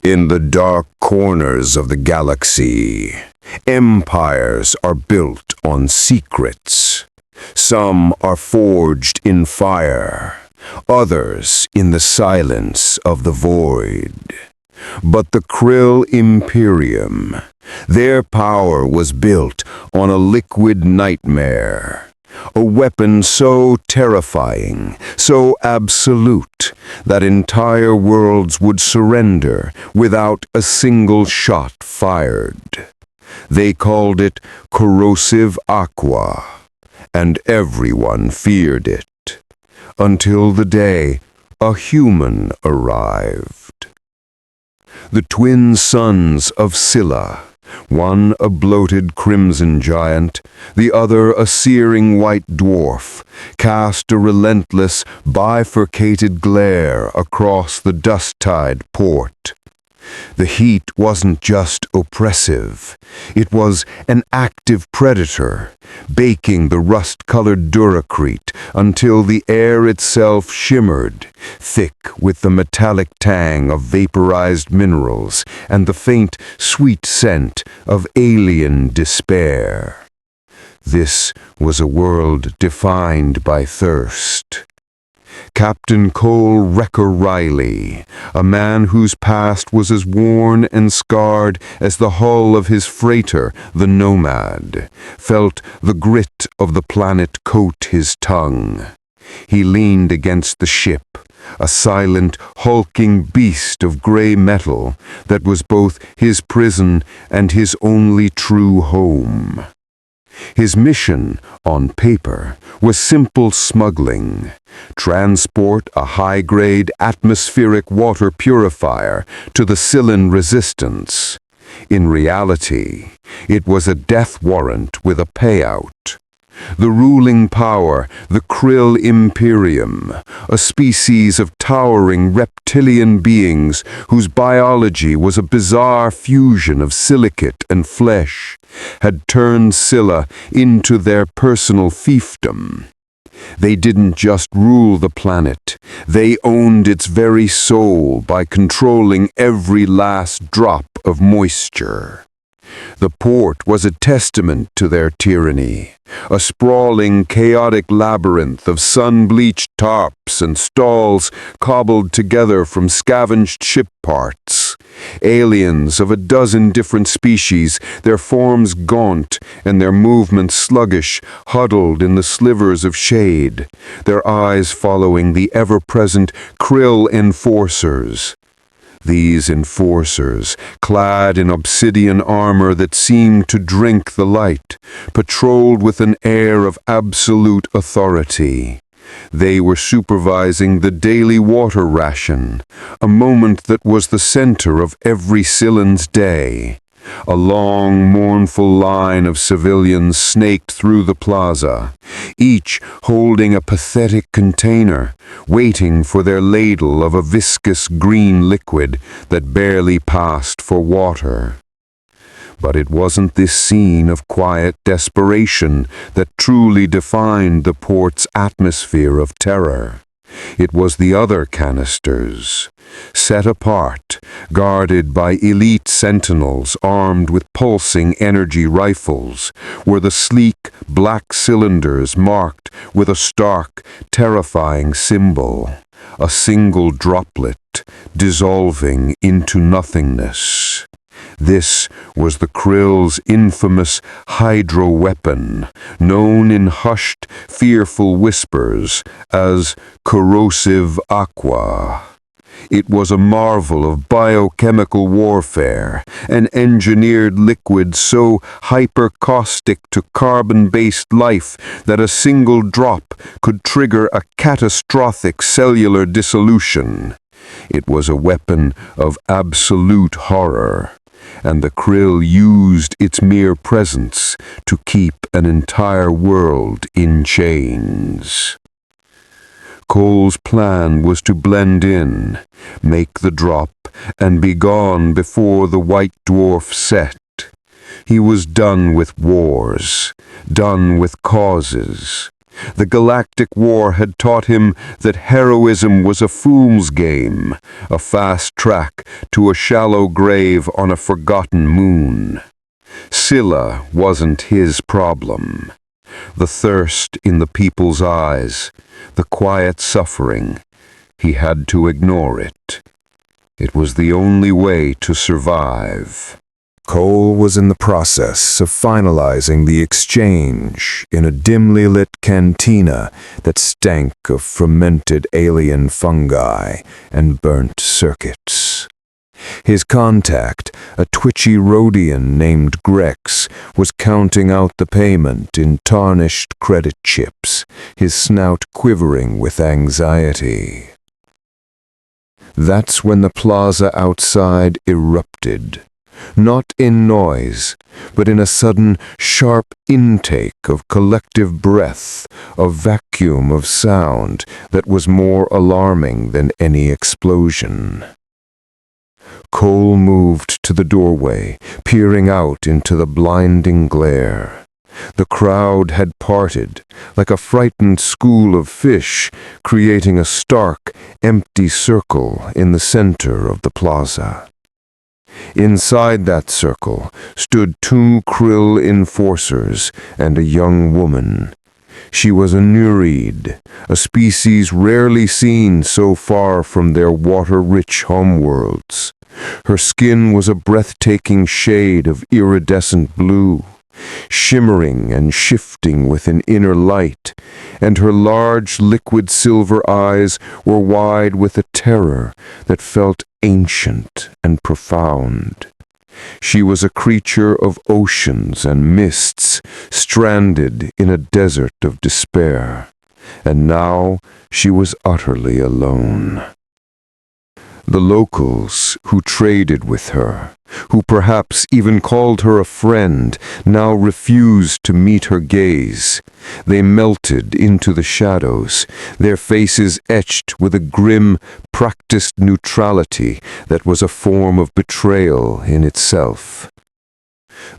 In the dark corners of the galaxy, empires are built on secrets. Some are forged in fire, others in the silence of the void. But the Kryll Imperium, their power was built on a liquid nightmare. A weapon so terrifying, so absolute, that entire worlds would surrender without a single shot fired. They called it Corrosive Aqua, and everyone feared it, until the day a human arrived. The twin sons of Scylla, one a bloated crimson giant, the other a searing white dwarf, cast a relentless, bifurcated glare across the dust-tide port. The heat wasn't just oppressive, it was an active predator, baking the rust-colored duracrete until the air itself shimmered, thick with the metallic tang of vaporized minerals and the faint, sweet scent of alien despair. This was a world defined by thirst. Captain Cole Wrecker Riley, a man whose past was as worn and scarred as the hull of his freighter, the Nomad, felt the grit of the planet coat his tongue. He leaned against the ship, a silent, hulking beast of gray metal that was both his prison and his only true home. His mission, on paper, was simple smuggling. Transport a high-grade atmospheric water purifier to the Scylan resistance. In reality, it was a death warrant with a payout. The ruling power, the Kryll Imperium, a species of towering reptilian beings whose biology was a bizarre fusion of silicate and flesh, had turned Scylla into their personal fiefdom. They didn't just rule the planet, they owned its very soul by controlling every last drop of moisture. The port was a testament to their tyranny, a sprawling, chaotic labyrinth of sun-bleached tarps and stalls cobbled together from scavenged ship parts. Aliens of a dozen different species, their forms gaunt and their movements sluggish, huddled in the slivers of shade, their eyes following the ever-present Kryll enforcers. These enforcers, clad in obsidian armor that seemed to drink the light, patrolled with an air of absolute authority. They were supervising the daily water ration, a moment that was the center of every Scylan's day. A long, mournful line of civilians snaked through the plaza, each holding a pathetic container, waiting for their ladle of a viscous green liquid that barely passed for water. But it wasn't this scene of quiet desperation that truly defined the port's atmosphere of terror. It was the other canisters, set apart, guarded by elite sentinels armed with pulsing energy rifles, were the sleek, black cylinders marked with a stark, terrifying symbol, a single droplet dissolving into nothingness. This was the Kryll's infamous hydro-weapon, known in hushed, fearful whispers as Corrosive Aqua. It was a marvel of biochemical warfare, an engineered liquid so hypercaustic to carbon-based life that a single drop could trigger a catastrophic cellular dissolution. It was a weapon of absolute horror, and the Kryll used its mere presence to keep an entire world in chains. Cole's plan was to blend in, make the drop, and be gone before the white dwarf set. He was done with wars, done with causes, The Galactic War had taught him that heroism was a fool's game, a fast track to a shallow grave on a forgotten moon. Scylla wasn't his problem. The thirst in the people's eyes, the quiet suffering, he had to ignore it. It was the only way to survive. Cole was in the process of finalizing the exchange in a dimly lit cantina that stank of fermented alien fungi and burnt circuits. His contact, a twitchy Rhodian named Grex, was counting out the payment in tarnished credit chips, his snout quivering with anxiety. That's when the plaza outside erupted. Not in noise, but in a sudden, sharp intake of collective breath, a vacuum of sound that was more alarming than any explosion. Cole moved to the doorway, peering out into the blinding glare. The crowd had parted, like a frightened school of fish, creating a stark, empty circle in the center of the plaza. Inside that circle stood 2 Kryll enforcers and a young woman. She was a Nereid, a species rarely seen so far from their water-rich homeworlds. Her skin was a breathtaking shade of iridescent blue, shimmering and shifting with an inner light, and her large liquid silver eyes were wide with a terror that felt ancient and profound. She was a creature of oceans and mists, stranded in a desert of despair, and now she was utterly alone. The locals who traded with her, who perhaps even called her a friend, now refused to meet her gaze. They melted into the shadows, their faces etched with a grim, practiced neutrality that was a form of betrayal in itself.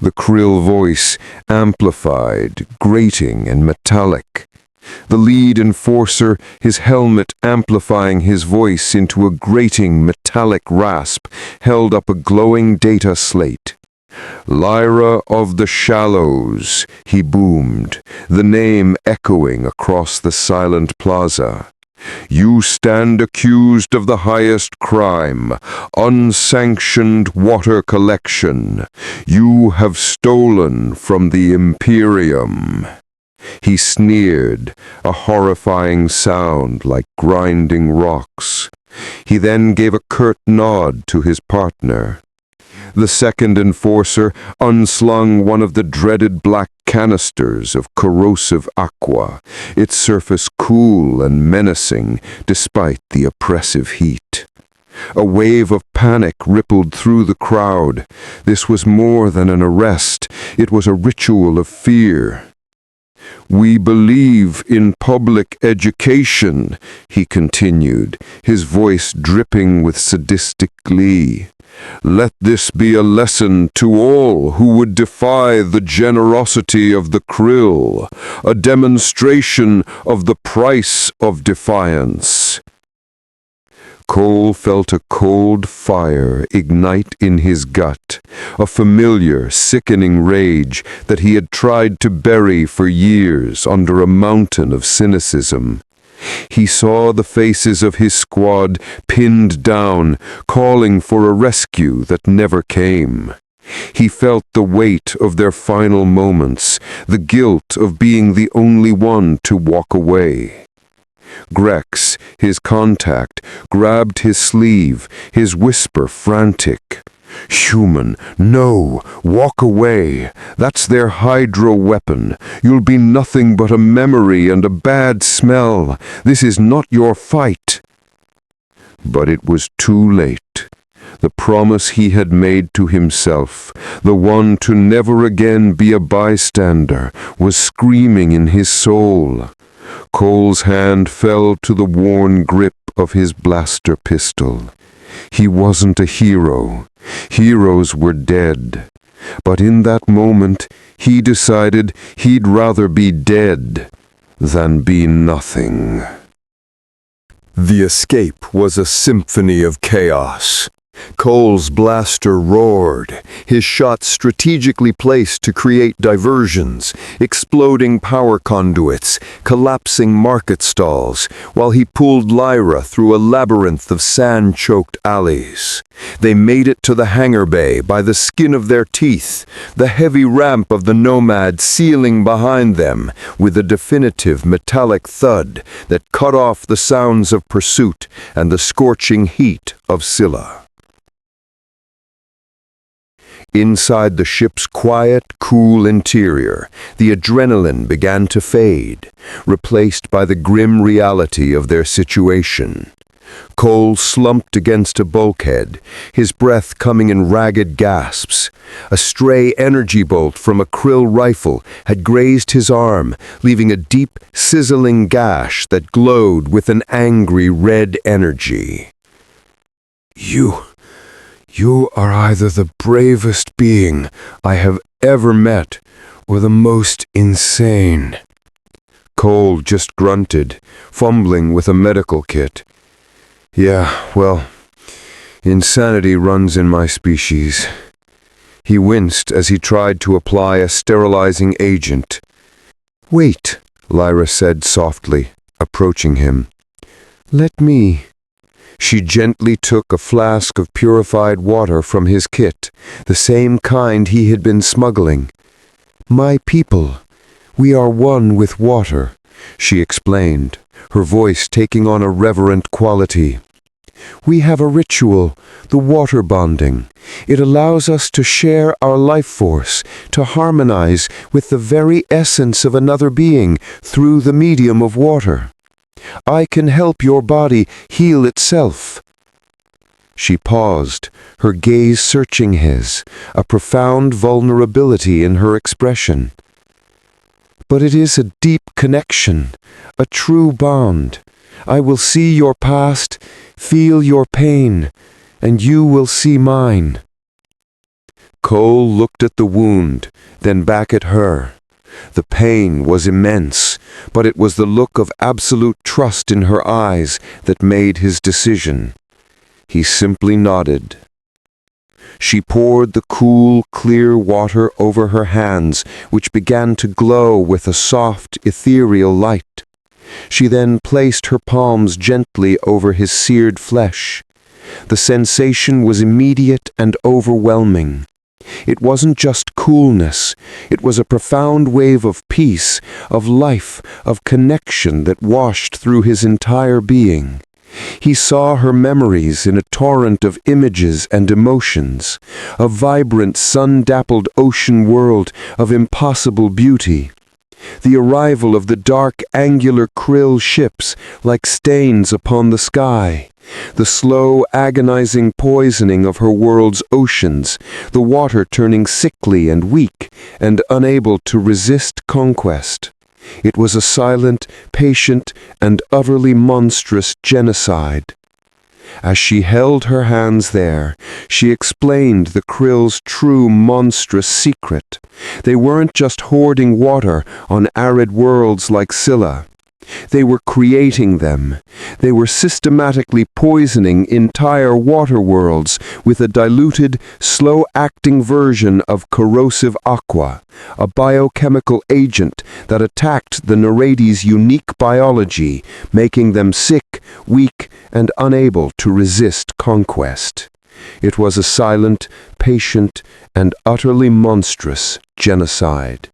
The Kryll voice amplified, grating and metallic. The lead enforcer, his helmet amplifying his voice into a grating metallic rasp, held up a glowing data slate. "Lyra of the Shallows," he boomed, the name echoing across the silent plaza. "You stand accused of the highest crime, unsanctioned water collection. You have stolen from the Imperium." He sneered, a horrifying sound like grinding rocks. He then gave a curt nod to his partner. The second enforcer unslung one of the dreaded black canisters of Corrosive Aqua, its surface cool and menacing despite the oppressive heat. A wave of panic rippled through the crowd. This was more than an arrest, it was a ritual of fear. "We believe in public education," he continued, his voice dripping with sadistic glee. "Let this be a lesson to all who would defy the generosity of the Kryll, a demonstration of the price of defiance." Cole felt a cold fire ignite in his gut, a familiar, sickening rage that he had tried to bury for years under a mountain of cynicism. He saw the faces of his squad pinned down, calling for a rescue that never came. He felt the weight of their final moments, the guilt of being the only one to walk away. Grex, his contact, grabbed his sleeve, his whisper frantic. "Human, no! Walk away! That's their hydro weapon. You'll be nothing but a memory and a bad smell. This is not your fight." But it was too late. The promise he had made to himself, the one to never again be a bystander, was screaming in his soul. Cole's hand fell to the worn grip of his blaster pistol. He wasn't a hero. Heroes were dead. But in that moment, he decided he'd rather be dead. than be nothing. The escape was a symphony of chaos. Cole's blaster roared, his shots strategically placed to create diversions, exploding power conduits, collapsing market stalls, while he pulled Lyra through a labyrinth of sand-choked alleys. They made it to the hangar bay by the skin of their teeth, the heavy ramp of the Nomad sealing behind them with a definitive metallic thud that cut off the sounds of pursuit and the scorching heat of Scylla. Inside the ship's quiet, cool interior, the adrenaline began to fade, replaced by the grim reality of their situation. Cole slumped against a bulkhead, his breath coming in ragged gasps. A stray energy bolt from a Kryll rifle had grazed his arm, leaving a deep, sizzling gash that glowed with an angry red energy. You are either the bravest being I have ever met, or the most insane. Cole just grunted, fumbling with a medical kit. Yeah, well, insanity runs in my species. He winced as he tried to apply a sterilizing agent. Wait, Lyra said softly, approaching him. Let me. She gently took a flask of purified water from his kit, the same kind he had been smuggling. My people, we are one with water, she explained, her voice taking on a reverent quality. We have a ritual, the water bonding. It allows us to share our life force, to harmonize with the very essence of another being through the medium of water. I can help your body heal itself. She paused, her gaze searching his, a profound vulnerability in her expression. But it is a deep connection, a true bond. I will see your past, feel your pain, and you will see mine. Cole looked at the wound, then back at her. The pain was immense, but it was the look of absolute trust in her eyes that made his decision. He simply nodded. She poured the cool, clear water over her hands, which began to glow with a soft, ethereal light. She then placed her palms gently over his seared flesh. The sensation was immediate and overwhelming. It wasn't just coolness, it was a profound wave of peace, of life, of connection that washed through his entire being. He saw her memories in a torrent of images and emotions, a vibrant, sun-dappled ocean world of impossible beauty. The arrival of the dark, angular Kryll ships like stains upon the sky. The slow, agonizing poisoning of her world's oceans, the water turning sickly and weak and unable to resist conquest. It was a silent, patient, and utterly monstrous genocide. As she held her hands there, she explained the Kryll's true monstrous secret. They weren't just hoarding water on arid worlds like Scylla. They were creating them. They were systematically poisoning entire water worlds with a diluted, slow-acting version of Corrosive Aqua, a biochemical agent that attacked the Nereides' unique biology, making them sick, weak, and unable to resist conquest. It was a silent, patient, and utterly monstrous genocide.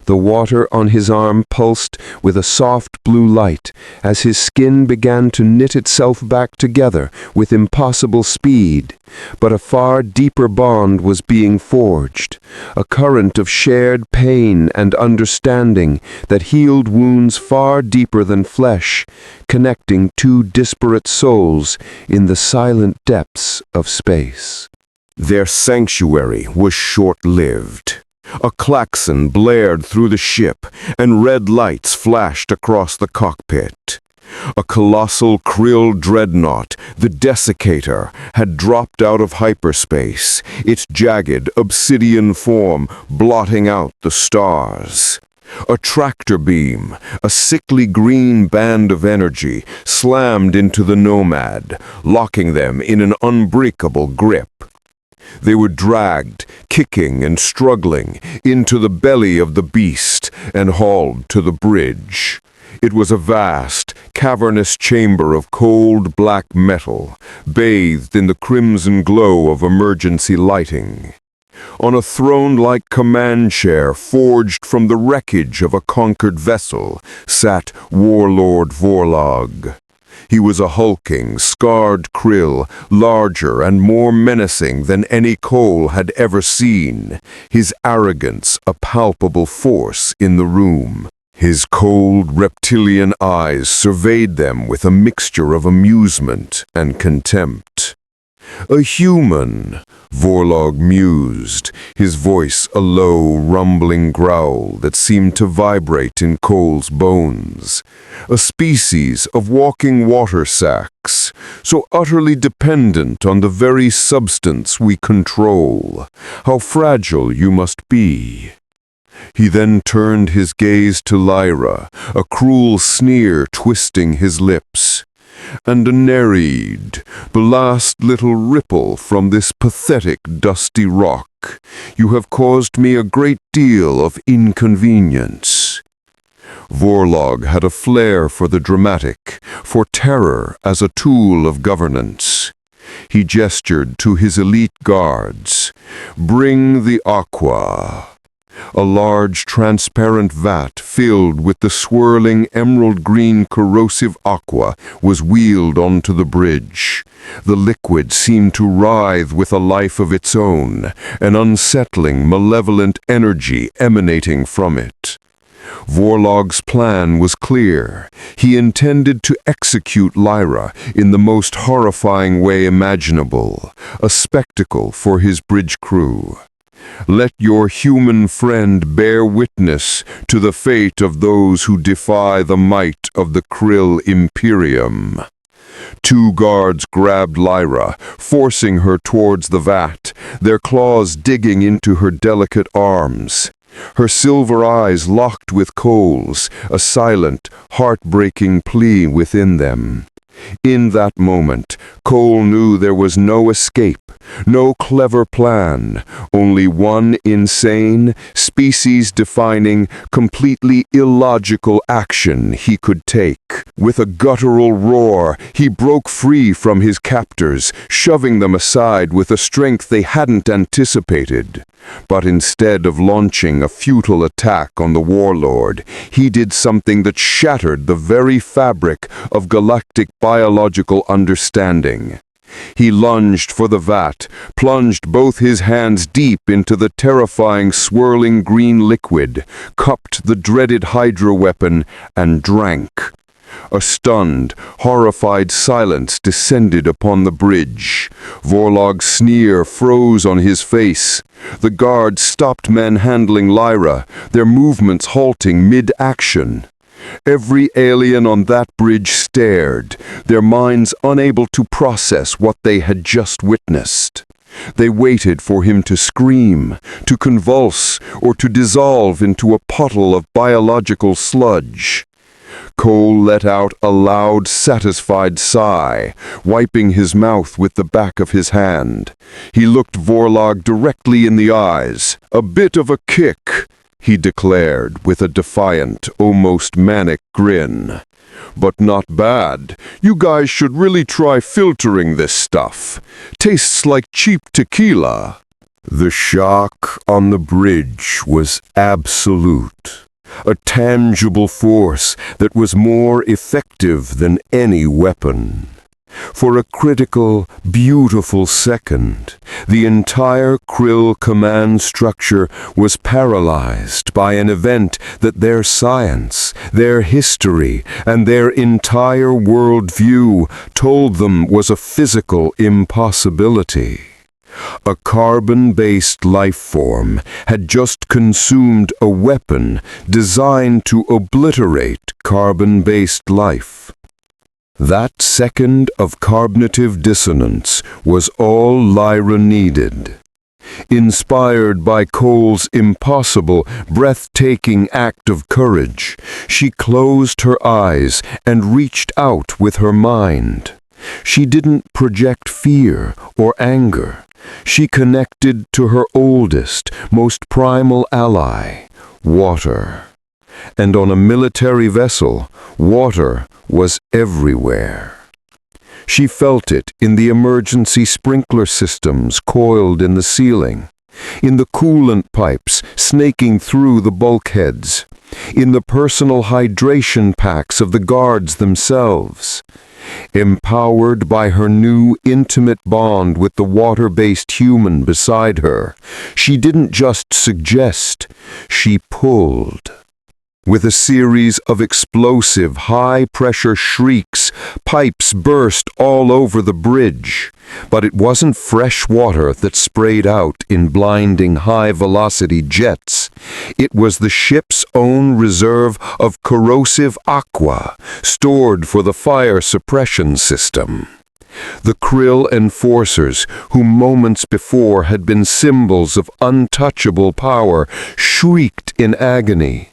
The water on his arm pulsed with a soft blue light as his skin began to knit itself back together with impossible speed. But a far deeper bond was being forged, a current of shared pain and understanding that healed wounds far deeper than flesh, connecting two disparate souls in the silent depths of space. Their sanctuary was short-lived. A klaxon blared through the ship, and red lights flashed across the cockpit. A colossal Kryll dreadnought, the Desiccator, had dropped out of hyperspace, its jagged, obsidian form blotting out the stars. A tractor beam, a sickly green band of energy, slammed into the nomad, locking them in an unbreakable grip. They were dragged, kicking and struggling, into the belly of the beast and hauled to the bridge. It was a vast, cavernous chamber of cold black metal, bathed in the crimson glow of emergency lighting. On a throne-like command chair forged from the wreckage of a conquered vessel sat Warlord Vorlog. He was a hulking, scarred Kryll, larger and more menacing than any Cole had ever seen, his arrogance a palpable force in the room. His cold, reptilian eyes surveyed them with a mixture of amusement and contempt. "A human," Vorlog mused, his voice a low, rumbling growl that seemed to vibrate in Cole's bones. "A species of walking water sacks, so utterly dependent on the very substance we control. How fragile you must be." He then turned his gaze to Lyra, a cruel sneer twisting his lips. "And a Nereid, the last little ripple from this pathetic dusty rock. You have caused me a great deal of inconvenience." Vorlog had a flair for the dramatic, for terror as a tool of governance. He gestured to his elite guards. "Bring the aqua." A large, transparent vat filled with the swirling emerald-green corrosive aqua was wheeled onto the bridge. The liquid seemed to writhe with a life of its own, an unsettling, malevolent energy emanating from it. Vorlog's plan was clear. He intended to execute Lyra in the most horrifying way imaginable, a spectacle for his bridge crew. "Let your human friend bear witness to the fate of those who defy the might of the Kryll Imperium." Two guards grabbed Lyra, forcing her towards the vat, their claws digging into her delicate arms. Her silver eyes locked with Cole's, a silent, heartbreaking plea within them. In that moment, Cole knew there was no escape, no clever plan, only one insane, species-defining, completely illogical action he could take. With a guttural roar, he broke free from his captors, shoving them aside with a strength they hadn't anticipated. But instead of launching a futile attack on the warlord, he did something that shattered the very fabric of galactic biological understanding. He lunged for the vat, plunged both his hands deep into the terrifying swirling green liquid, cupped the dreaded Hydra weapon, and drank. A stunned, horrified silence descended upon the bridge. Vorlog's sneer froze on his face. The guards stopped manhandling Lyra, their movements halting mid-action. Every alien on that bridge stared, their minds unable to process what they had just witnessed. They waited for him to scream, to convulse, or to dissolve into a puddle of biological sludge. Cole let out a loud, satisfied sigh, wiping his mouth with the back of his hand. He looked Vorlog directly in the eyes. "A bit of a kick," he declared with a defiant, almost manic grin. "But not bad. You guys should really try filtering this stuff. Tastes like cheap tequila." The shock on the bridge was absolute. A tangible force that was more effective than any weapon. For a critical, beautiful second, the entire Kryll command structure was paralyzed by an event that their science, their history, and their entire worldview told them was a physical impossibility. A carbon-based life form had just consumed a weapon designed to obliterate carbon-based life. That second of cognitive dissonance was all Lyra needed. Inspired by Cole's impossible, breathtaking act of courage, she closed her eyes and reached out with her mind. She didn't project fear or anger. She connected to her oldest, most primal ally, water. And on a military vessel, water was everywhere. She felt it in the emergency sprinkler systems coiled in the ceiling, in the coolant pipes snaking through the bulkheads, in the personal hydration packs of the guards themselves. Empowered by her new intimate bond with the water-based human beside her, she didn't just suggest, she pulled. With a series of explosive, high-pressure shrieks, pipes burst all over the bridge. But it wasn't fresh water that sprayed out in blinding high-velocity jets. It was the ship's own reserve of Corrosive Aqua, stored for the fire suppression system. The Kryll enforcers, who moments before had been symbols of untouchable power, shrieked in agony.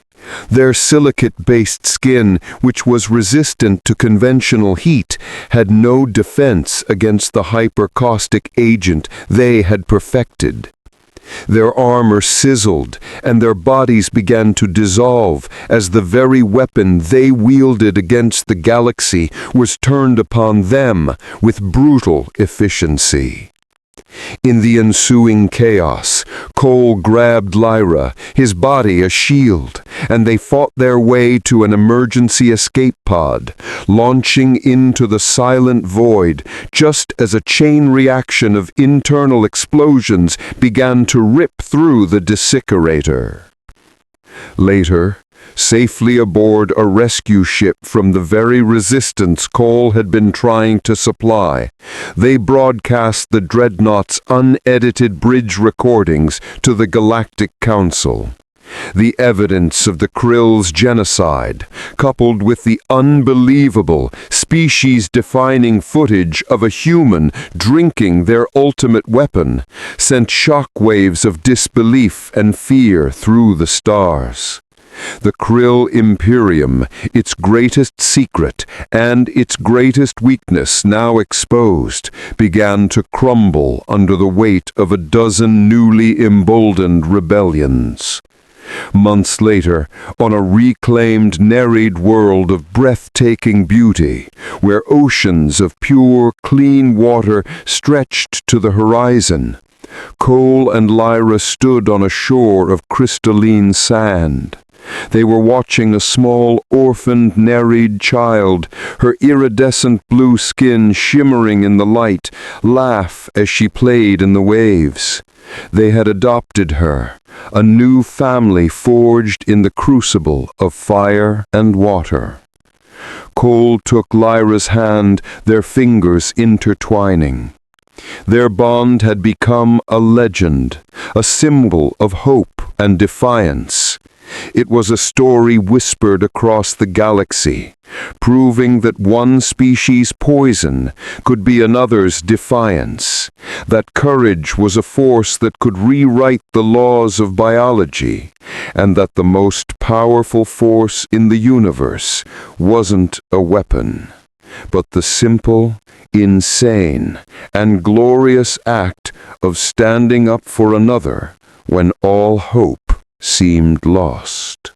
Their silicate-based skin, which was resistant to conventional heat, had no defense against the hypercaustic agent they had perfected. Their armor sizzled, and their bodies began to dissolve as the very weapon they wielded against the galaxy was turned upon them with brutal efficiency. In the ensuing chaos, Cole grabbed Lyra, his body a shield, and they fought their way to an emergency escape pod, launching into the silent void just as a chain reaction of internal explosions began to rip through the desiccator. Later, safely aboard a rescue ship from the very resistance Cole had been trying to supply, they broadcast the Dreadnought's unedited bridge recordings to the Galactic Council. The evidence of the Kryll's genocide, coupled with the unbelievable, species-defining footage of a human drinking their ultimate weapon, sent shockwaves of disbelief and fear through the stars. The Kryll Imperium, its greatest secret and its greatest weakness now exposed, began to crumble under the weight of a dozen newly emboldened rebellions. Months later, on a reclaimed Nereid world of breathtaking beauty, where oceans of pure, clean water stretched to the horizon, Cole and Lyra stood on a shore of crystalline sand. They were watching a small, orphaned Nereid child, her iridescent blue skin shimmering in the light, laugh as she played in the waves. They had adopted her, a new family forged in the crucible of fire and water. Cole took Lyra's hand, their fingers intertwining. Their bond had become a legend, a symbol of hope and defiance. It was a story whispered across the galaxy, proving that one species' poison could be another's defiance, that courage was a force that could rewrite the laws of biology, and that the most powerful force in the universe wasn't a weapon, but the simple, insane, and glorious act of standing up for another when all hope seemed lost.